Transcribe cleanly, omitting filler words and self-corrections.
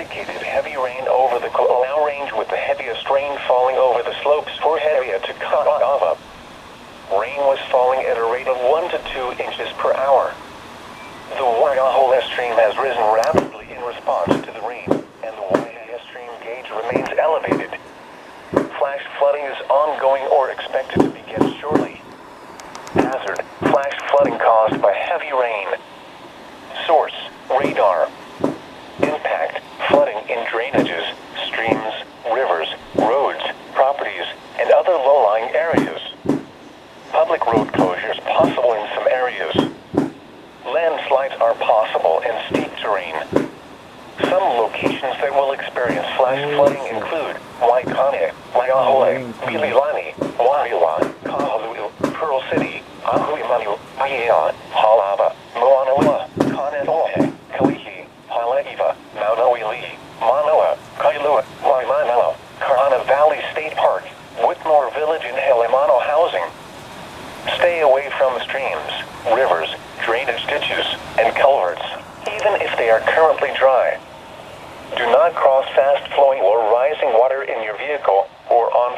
indicated heavy rain over the Oahu range, with the heaviest rain falling over the slopes for Heavia to Kaava. Rain was falling at a rate of 1 to 2 inches per hour. The Oahu stream has risen rapidly in response to the rain, and the Oahu stream gauge remains elevated. Flash flooding is ongoing or expected to begin shortly. Hazard: flash flooding caused by heavy rain. Source: radar. Impact: flooding in drainages, streams, rivers, roads, properties, and other low-lying areas. Public road closures possible in some areas. Landslides are possible in steep terrain. Some locations that will experience flash flooding include Waikane, Waiahole, Mililani, Waiwa, Kahaluu, Pearl City, Ahuimanu, Aiea, Halava, Moanua, Kaneohe, Kalihi, Haleiwa, Maunawili, Manoa, Kailua, Waimanoa, Karana Valley State Park, Whitmore Village and Helimano Housing. Stay away from streams, rivers, drainage ditches, and culverts, even if they are currently dry. Do not cross fast-flowing or rising water in your vehicle or on